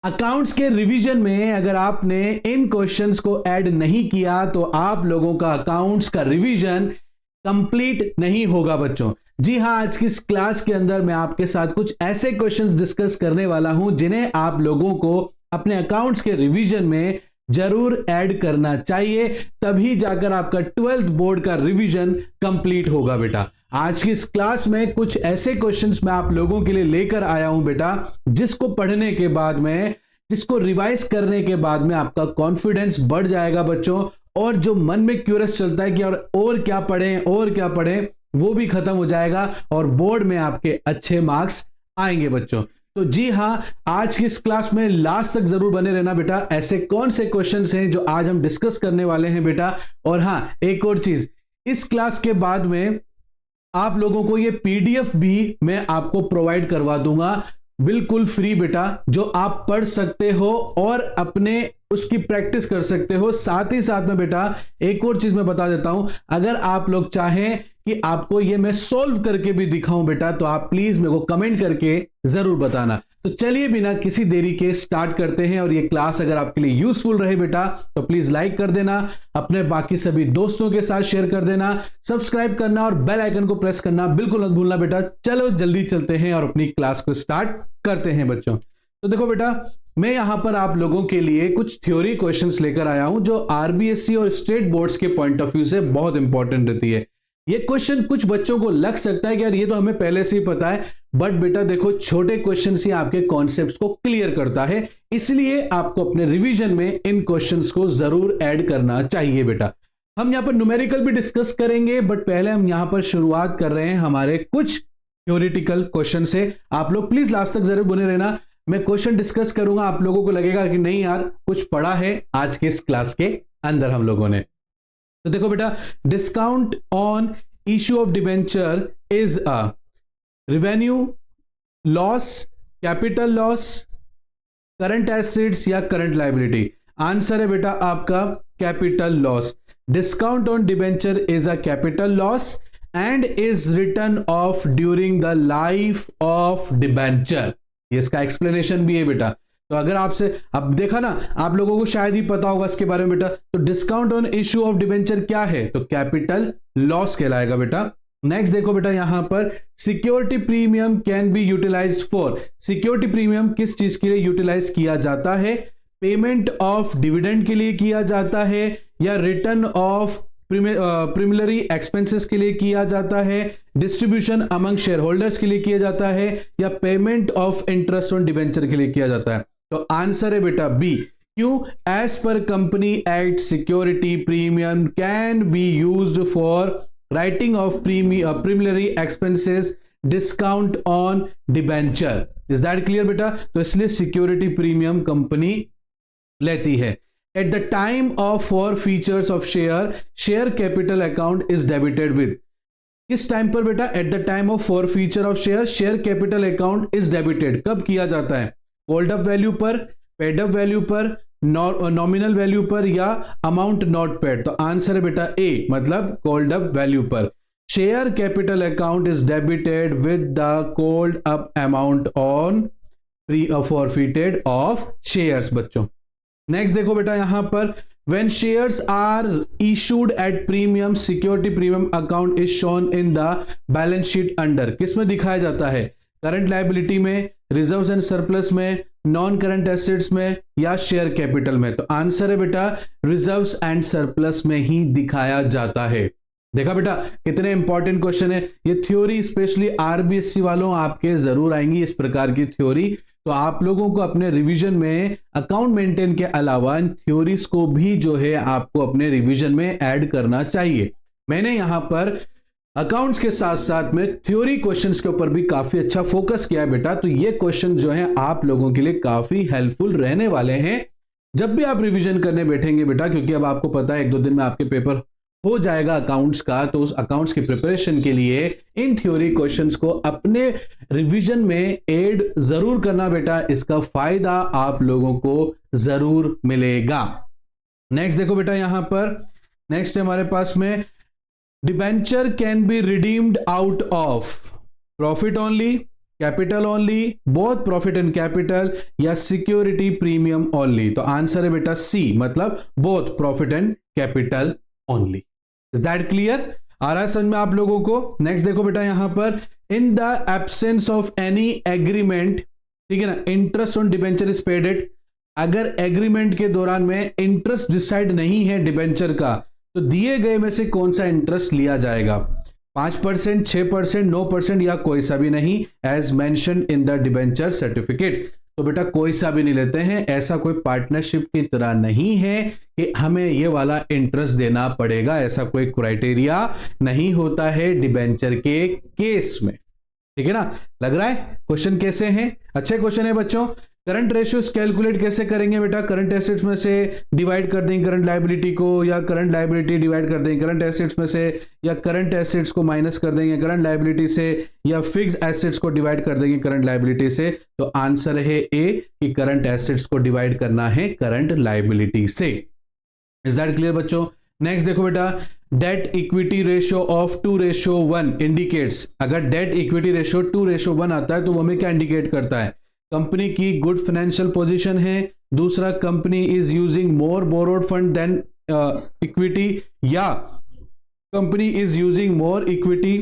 Accounts के revision में अगर आपने इन क्वेश्चंस को ऐड नहीं किया तो आप लोगों का अकाउंट्स का रिवीजन कंप्लीट नहीं होगा बच्चों। जी हां, आज की इस क्लास के अंदर मैं आपके साथ कुछ ऐसे क्वेश्चंस डिस्कस करने वाला हूं जिन्हें आप लोगों को अपने अकाउंट्स के रिवीजन में जरूर ऐड करना चाहिए, तभी जाकर आपका 12th बोर्ड का रिवीजन कंप्लीट होगा बेटा। आज की इस क्लास में कुछ ऐसे क्वेश्चंस मैं आप लोगों के लिए लेकर आया हूं बेटा, जिसको पढ़ने के बाद में, जिसको रिवाइज करने के बाद में आपका कॉन्फिडेंस बढ़ जाएगा बच्चों, और जो मन में क्यूरियस चलता है कि और क्या पढ़ें और क्या पढ़ें, वो भी खत्म हो जाएगा और बोर्ड में आपके अच्छे मार्क्स आएंगे बच्चों। तो जी हां, आज की इस क्लास में लास्ट तक जरूर बने रहना बेटा। ऐसे कौन से क्वेश्चंस हैं जो आज हम डिस्कस करने वाले हैं बेटा। और हां, एक और चीज, इस क्लास के बाद में आप लोगों को ये पीडीएफ भी मैं आपको प्रोवाइड करवा दूंगा बिल्कुल फ्री बेटा, जो आप पढ़ सकते हो और अपने उसकी प्रैक्टिस कर सकते हो। साथ ही साथ में बेटा एक और चीज मैं बता देता हूं, अगर आप लोग चाहें कि आपको ये मैं सोल्व करके भी दिखाऊं बेटा, तो आप प्लीज मेरे को कमेंट करके जरूर बताना। तो चलिए बिना किसी देरी के स्टार्ट करते हैं। और ये क्लास अगर आपके लिए यूजफुल रहे बेटा तो प्लीज लाइक कर देना, अपने बाकी सभी दोस्तों के साथ शेयर कर देना, सब्सक्राइब करना और बेल आइकन को प्रेस करना बिल्कुल मत भूलना बेटा। चलो जल्दी चलते हैं और अपनी क्लास को स्टार्ट करते हैं बच्चों। तो देखो बेटा, मैं यहां पर आप लोगों के लिए कुछ थ्योरी क्वेश्चंस लेकर आया हूं जो आरबीएससी और स्टेट बोर्ड्स के पॉइंट ऑफ व्यू से बहुत इंपॉर्टेंट रहती है। ये क्वेश्चन कुछ बच्चों को लग सकता है कि यार ये तो हमें पहले से ही पता है, बट बेटा देखो छोटे क्वेश्चंस ही आपके कॉन्सेप्ट्स को क्लियर करता है, इसलिए आपको अपने रिवीजन में इन क्वेश्चंस को जरूर ऐड करना चाहिए बेटा। हम यहां पर न्यूमेरिकल भी डिस्कस करेंगे, बट पहले हम यहां पर शुरुआत कर रहे हैं हमारे कुछ थ्योरेटिकल क्वेश्चन से। आप लोग प्लीज लास्ट तक जरूर बने रहना। मैं क्वेश्चन डिस्कस करूंगा, आप लोगों को लगेगा कि नहीं यार कुछ पढ़ा है आज के इस क्लास के अंदर हम लोगों ने। तो देखो बेटा, discount on issue of debenture is a revenue loss, capital loss, current assets या करंट लायबिलिटी। आंसर है बेटा आपका capital loss. Discount on debenture is a capital loss and is return of during the life of debenture. ये इसका explanation भी है बेटा। तो अगर आपसे अब देखा ना, आप लोगों को शायद ही पता होगा इसके बारे में बेटा। तो discount on issue of debenture क्या है, तो कैपिटल लॉस कहलाएगा बेटा। नेक्स्ट देखो बेटा, यहां पर security premium can be utilised for. Security premium किस चीज के लिए यूटिलाइज किया जाता है? पेमेंट ऑफ डिविडेंड के लिए किया जाता है, या रिटर्न ऑफ प्रीमिलरी एक्सपेंसेस के लिए किया जाता है, डिस्ट्रीब्यूशन अमंग शेयर होल्डर्स के लिए किया जाता है, या payment of interest on debenture के लिए किया जाता है। तो आंसर है बेटा बी। क्यों? As per company act security premium can be used for writing off preliminary expenses, discount on debenture. Is that clear बेटा? तो इसलिए सिक्योरिटी प्रीमियम कंपनी लेती है। At the time of forfeitures of share capital account is debited with। किस time पर बेटा? At the time of forfeiture of share capital account is debited। कब किया जाता है? कॉल्ड अप वैल्यू पर, पेड अप वैल्यू पर, नॉमिनल वैल्यू पर, या अमाउंट नॉट पेड। तो आंसर है बेटा ए, मतलब कॉल्ड अप वैल्यू पर। Share capital account is debited with the called up amount on forfeited of shares बच्चों। नेक्स्ट देखो बेटा, यहां पर when shares are issued at premium, security premium account is shown in the balance sheet under। किस में दिखाया जाता है? करंट लायबिलिटी में, रिजर्व्स एंड सरप्लस में, नॉन करंट एसेट्स में, या शेयर कैपिटल में। तो आंसर है बेटा रिजर्व्स एंड सरप्लस में ही दिखाया जाता है। देखा बेटा कितने इंपॉर्टेंट क्वेश्चन है। ये थ्योरी स्पेशली आरबीएससी वालों आपके जरूर आएंगी इस प्रकार की थ्योरी। तो आप लोगों को अपने रिवीजन में अकाउंट मेंटेन के अलावा थ्योरीज को भी जो है आपको अपने रिवीजन में ऐड करना चाहिए। मैंने यहां पर अकाउंट्स के साथ साथ में थ्योरी क्वेश्चंस के ऊपर भी काफी अच्छा फोकस किया है बेटा। तो ये क्वेश्चन जो है आप लोगों के लिए काफी हेल्पफुल रहने वाले हैं जब भी आप रिवीजन करने बैठेंगे बेटा, क्योंकि अब आपको पता है 1-2 दिन में आपके पेपर हो जाएगा अकाउंट्स का। तो उस अकाउंट्स की प्रिपरेशन के लिए इन थ्योरी क्वेश्चंस को अपने रिवीजन में ऐड जरूर करना बेटा, इसका फायदा आप लोगों को जरूर मिलेगा। नेक्स्ट देखो बेटा, यहां पर नेक्स्ट हमारे पास में debenture can be redeemed out of profit only, capital only, both profit and capital, या सिक्योरिटी प्रीमियम ओनली? तो आंसर है बेटा सी, मतलब both profit and capital only. Is that clear? आ रहा है समझ में आप लोगों को? नेक्स्ट देखो बेटा यहां पर, in the absence of any agreement, ठीक है ना, interest on debenture is paid at. अगर एग्रीमेंट के दौरान में इंटरेस्ट डिसाइड नहीं है डिबेंचर का, तो दिए गए में से कौन सा इंटरेस्ट लिया जाएगा? 5%, 6%, 9% या कोई सा भी नहीं, as mention in the debenture certificate. तो बेटा कोई सा भी नहीं लेते हैं, ऐसा कोई पार्टनरशिप की तरह नहीं है कि हमें ये वाला इंटरेस्ट देना पड़ेगा, ऐसा कोई क्राइटेरिया नहीं होता है डिबेंचर के केस में, ठीक है ना? लग रहा है क्वेश्चन कैसे हैं? अच्छे क्वेश्चन है बच्चों। करंट रेशियोज कैलकुलेट कैसे करेंगे बेटा? करंट एसेट्स में से डिवाइड कर देंगे करंट लायबिलिटी को, या करंट लायबिलिटी डिवाइड कर देंगे करंट एसेट्स में से, या करंट एसेट्स को माइनस कर देंगे करंट लायबिलिटी से, या फिक्स एसेट्स को डिवाइड कर देंगे करंट लायबिलिटी से? तो आंसर है ए कि करंट एसेट्स को डिवाइड करना है करंट लायबिलिटी से। इज दैट क्लियर बच्चों? नेक्स्ट देखो बेटा, debt equity ratio of 2:1 indicates. अगर डेट इक्विटी रेशियो 2:1 आता है तो वो हमें क्या इंडिकेट करता है? कंपनी की गुड फाइनेंशियल पोजीशन है। दूसरा, company is using more borrowed fund than equity, या company is using more equity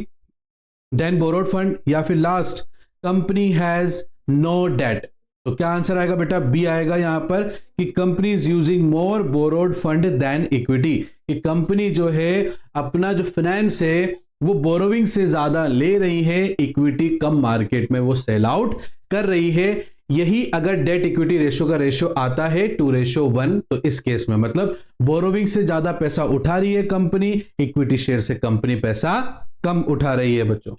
than borrowed fund, या फिर last, company has no debt. तो क्या आंसर आएगा बेटा? बी आएगा यहां पर कि company is using more borrowed fund than equity, कि कंपनी जो है अपना जो फाइनेंस है वो बोरोविंग से ज्यादा ले रही है, इक्विटी कम मार्केट में वो सेल आउट कर रही है। यही अगर डेट इक्विटी रेशियो का रेशियो आता है 2:1, तो इस केस में मतलब बोरोविंग से ज्यादा पैसा उठा रही है कंपनी, इक्विटी शेयर से कंपनी पैसा कम उठा रही है बच्चों।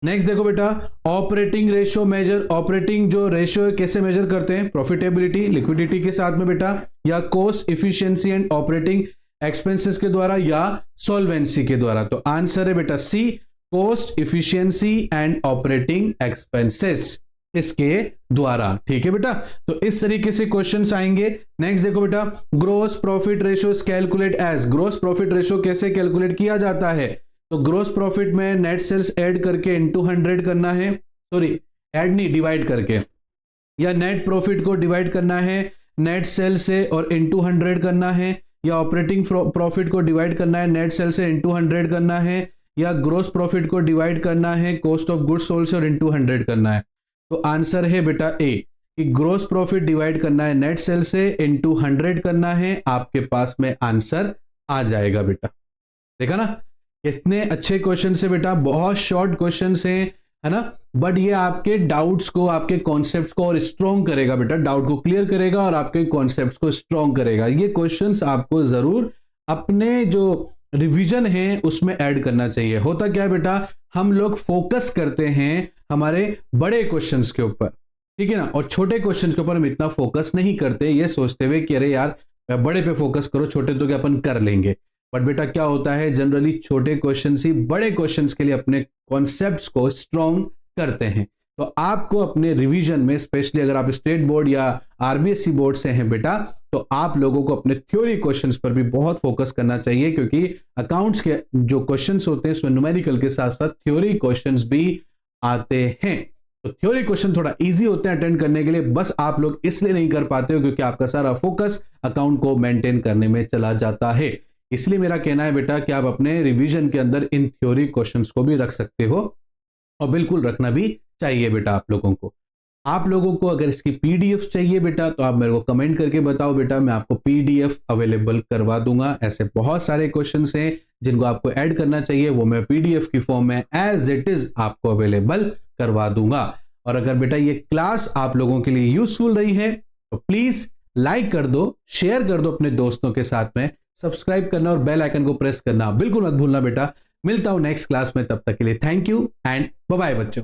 नेक्स्ट देखो बेटा, ऑपरेटिंग रेशियो मेजर। ऑपरेटिंग जो रेशियो है कैसे मेजर करते हैं? प्रॉफिटेबिलिटी, लिक्विडिटी के साथ में बेटा, या cost efficiency and operating expenses के द्वारा, या सॉल्वेंसी के द्वारा? तो आंसर है बेटा C, cost efficiency and operating expenses, इसके द्वारा। ठीक है बेटा, तो इस तरीके से क्वेश्चंस आएंगे। नेक्स्ट देखो बेटा, gross profit ratio is calculate as. Gross profit ratio कैसे कैलकुलेट किया जाता है? तो ग्रोस प्रॉफिट में नेट सेल्स ऐड करके इनटू 100 करना है, सॉरी ऐड नहीं, डिवाइड करके, या नेट प्रॉफिट को डिवाइड करना है नेट सेल से और इनटू 100 करना है, या ऑपरेटिंग प्रॉफिट को डिवाइड करना है नेट सेल से इनटू 100 करना है, या ग्रोस प्रॉफिट को डिवाइड करना है कॉस्ट ऑफ गुड्स सोल्ड से और इनटू 100 करना है। तो आंसर है बेटा ए कि ग्रोस प्रॉफिट डिवाइड करना है नेट सेल से, इनटू 100 करना है, आपके पास में आंसर आ जाएगा बेटा। देखा ना कितने अच्छे क्वेश्चन है बेटा, बहुत शॉर्ट क्वेश्चन है ना, बट ये आपके डाउट्स को, आपके कॉन्सेप्ट्स को और स्ट्रॉन्ग करेगा बेटा, डाउट को क्लियर करेगा और आपके कॉन्सेप्ट्स को स्ट्रॉन्ग करेगा। ये क्वेश्चंस आपको जरूर अपने जो रिवीजन है उसमें ऐड करना चाहिए। होता क्या है बेटा, हम लोग फोकस करते हैं हमारे बड़े क्वेश्चंस के ऊपर, ठीक है ना, और छोटे क्वेश्चंस के ऊपर हम इतना फोकस नहीं करते, ये सोचते हुए कि अरे यार बड़े पे फोकस करो, छोटे तो क्या अपन कर लेंगे। बट बेटा क्या होता है, जनरली छोटे क्वेश्चंस ही बड़े क्वेश्चंस के लिए अपने कॉन्सेप्ट्स को स्ट्रॉन्ग करते हैं। तो आपको अपने रिवीजन में, स्पेशली अगर आप स्टेट बोर्ड या आरबीएससी बोर्ड से हैं बेटा, तो आप लोगों को अपने थ्योरी क्वेश्चंस पर भी बहुत फोकस करना चाहिए, क्योंकि अकाउंट्स के जो क्वेश्चंस होते हैं उसमें न्यूमेरिकल के साथ साथ थ्योरी क्वेश्चंस भी आते हैं। तो थ्योरी क्वेश्चन थोड़ा इजी होते हैं अटेंड करने के लिए, बस आप लोग इसलिए नहीं कर पाते हो क्योंकि आपका सारा फोकस अकाउंट को मेंटेन करने में चला जाता है। इसलिए मेरा कहना है बेटा कि आप अपने रिवीजन के अंदर इन थ्योरी क्वेश्चंस को भी रख सकते हो, और बिल्कुल रखना भी चाहिए बेटा आप लोगों को। आप लोगों को अगर इसकी पीडीएफ चाहिए बेटा तो आप मेरे को कमेंट करके बताओ बेटा, मैं आपको पीडीएफ अवेलेबल करवा दूंगा। ऐसे बहुत सारे क्वेश्चंस हैं जिनको आपको ऐड करना चाहिए, वो मैं पीडीएफ की फॉर्म में एज इट इज आपको अवेलेबल करवा दूंगा। और अगर बेटा ये क्लास आप लोगों के लिए यूजफुल रही है तो प्लीज लाइक कर दो, शेयर कर दो अपने दोस्तों के साथ में, सब्सक्राइब करना और बेल आइकन को प्रेस करना बिल्कुल मत भूलना बेटा। मिलता हूं नेक्स्ट क्लास में, तब तक के लिए thank you and bye bye बच्चों।